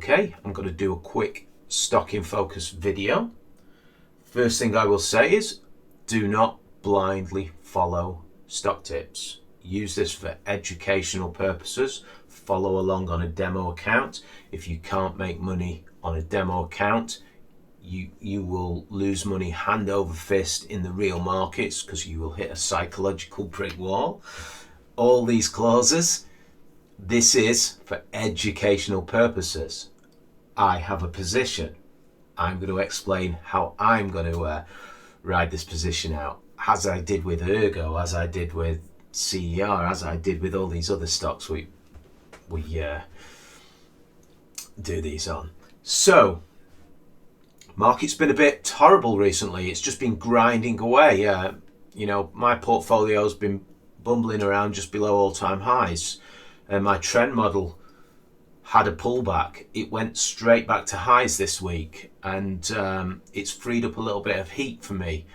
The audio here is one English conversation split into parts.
Okay, I'm going to do a quick stock in focus video. First thing I will say is do not blindly follow stock tips. Use this for educational purposes. Follow along on a demo account. If you can't make money on a demo account, you will lose money hand over fist in the real markets because you will hit a psychological brick wall. All these clauses, this is for educational purposes. I have a position. I'm going to explain how I'm going to ride this position out, as I did with Ergo, as I did with CER, as I did with all these other stocks we do these on. So, market's been a bit horrible recently. It's just been grinding away. My portfolio's been bumbling around just below all-time highs. My trend model had a pullback. It went straight back to highs this week, and it's freed up a little bit of heat for me.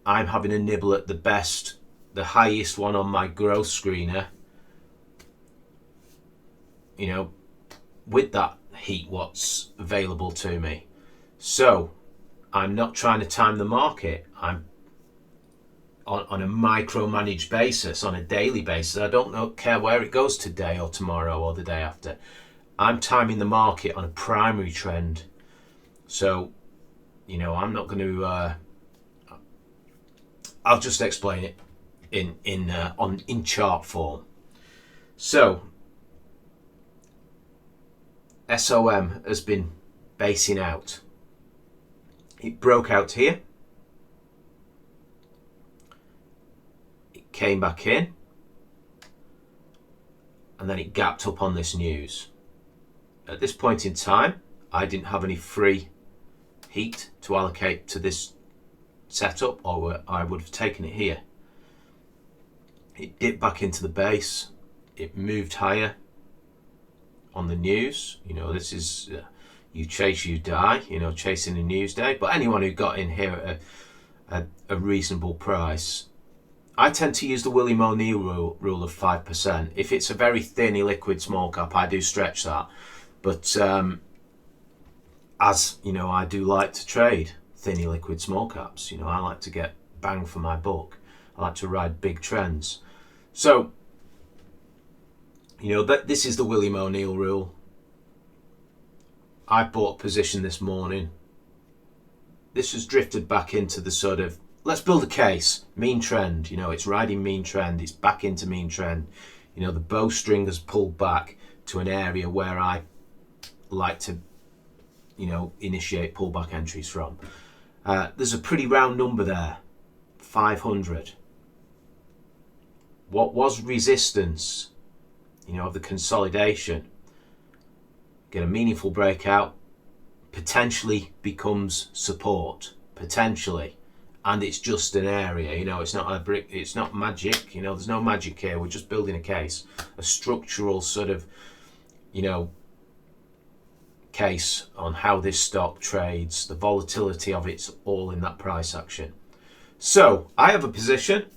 I'm having a nibble at the highest one on my growth screener. With that heat, what's available to me. So I'm not trying to time the market. I'm on a micromanaged basis, on a daily basis. I don't care where it goes today or tomorrow or the day after. I'm timing the market on a primary trend. So, I'm not going to. I'll just explain it in chart form. So, SOM has been basing out. It broke out here. It came back in. And then it gapped up on this news. At this point in time, I didn't have any free heat to allocate to this setup, or I would have taken it here. It dipped back into the base. It moved higher on the news. This is you chase, you die, chasing a news day. But anyone who got in here at a reasonable price, I tend to use the William O'Neill rule of 5%. If it's a very thin illiquid small cap, I do stretch that. But as I do like to trade thin illiquid small caps. I like to get bang for my buck. I like to ride big trends. So, this is the William O'Neill rule. I bought a position this morning. This has drifted back into the sort of, let's build a case, mean trend. It's riding mean trend. It's back into mean trend. The bowstring has pulled back to an area where I like to, initiate pullback entries from. There's a pretty round number there, 500. What was resistance, of the consolidation, get a meaningful breakout, potentially becomes support, potentially, and it's just an area. It's not a brick, it's not magic. There's no magic here. We're just building a case, a structural sort of, case on how this stock trades. The volatility of it's all in that price action. So I have a position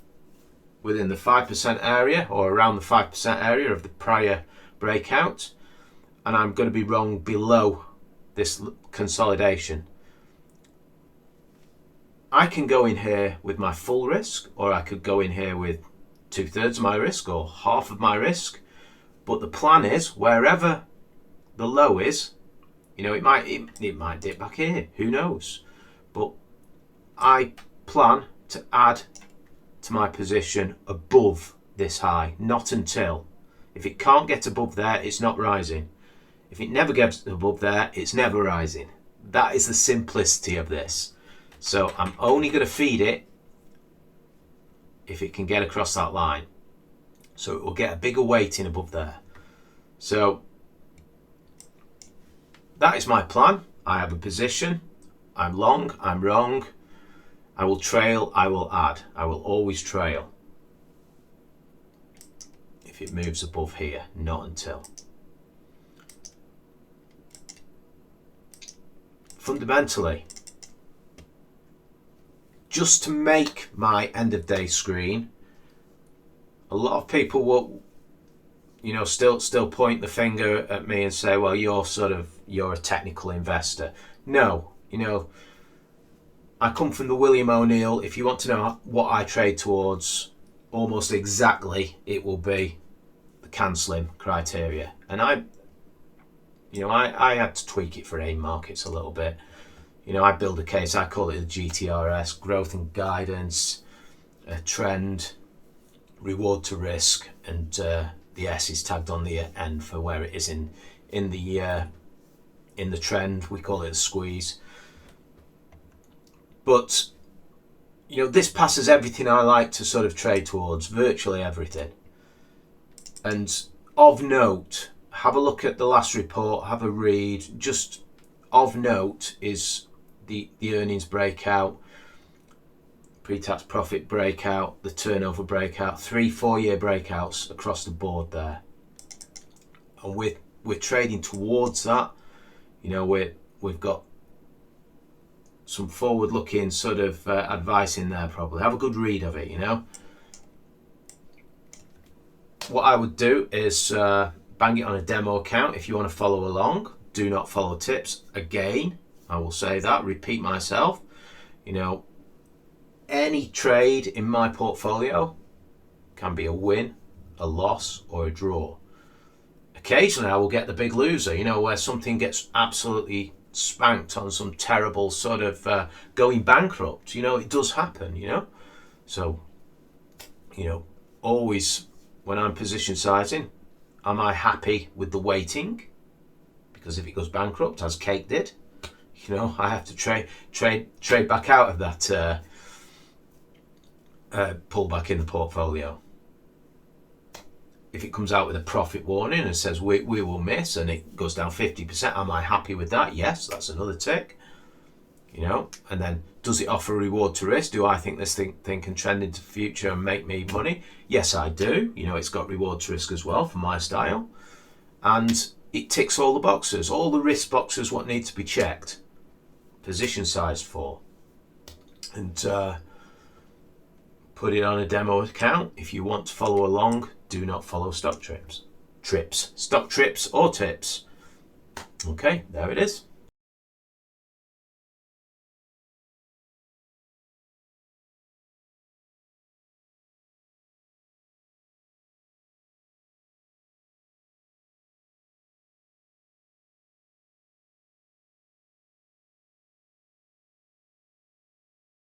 within the 5% area, or around the 5% area of the prior breakout, and I'm going to be wrong below this consolidation. I can go in here with my full risk, or I could go in here with 2/3 of my risk or half of my risk. But the plan is, wherever the low is, it might dip back here, who knows? But I plan to add to my position above this high, not until. If it can't get above there, it's not rising. If it never gets above there, it's never rising. That is the simplicity of this. So I'm only going to feed it if it can get across that line. So it will get a bigger weighting above there. So that is my plan. I have a position. I'm long, I'm wrong. I will trail, I will add. I will always trail if it moves above here, not until. Fundamentally, just to make my end of day screen, a lot of people will, still point the finger at me and say, well, you're sort of you're a technical investor. No, I come from the William O'Neill. If you want to know what I trade towards, almost exactly it will be the cancelling criteria. And I had to tweak it for AIM markets a little bit. I build a case, I call it the GTRS, growth and guidance, a trend, reward to risk, and the S is tagged on the end for where it is in the trend. We call it a squeeze. But this passes everything I like to sort of trade towards, virtually everything. And of note, have a look at the last report, have a read. Just of note is the earnings breakout, pre-tax profit breakout, the turnover breakout, 3-4 year breakouts across the board there. And we're trading towards that. We've got some forward-looking sort of advice in there. Probably have a good read of it. What I would do is bang it on a demo account. If you want to follow along, do not follow tips. Again, I will say that, repeat myself. Any trade in my portfolio can be a win, a loss, or a draw. Occasionally I will get the big loser, where something gets absolutely spanked on some terrible sort of going bankrupt. It does happen, So, always when I'm position sizing, am I happy with the weighting? Because if it goes bankrupt, as Cake did, I have to trade back out of that pullback in the portfolio. If it comes out with a profit warning and says we will miss and it goes down 50%, am I happy with that? Yes, that's another tick. And then does it offer reward to risk? Do I think this thing can trend into the future and make me money? Yes, I do. It's got reward to risk as well for my style. And it ticks all the boxes, all the risk boxes what need to be checked. Position size for. And put it on a demo account. If you want to follow along, do not follow stock trips, stock trips or tips. Okay, there it is.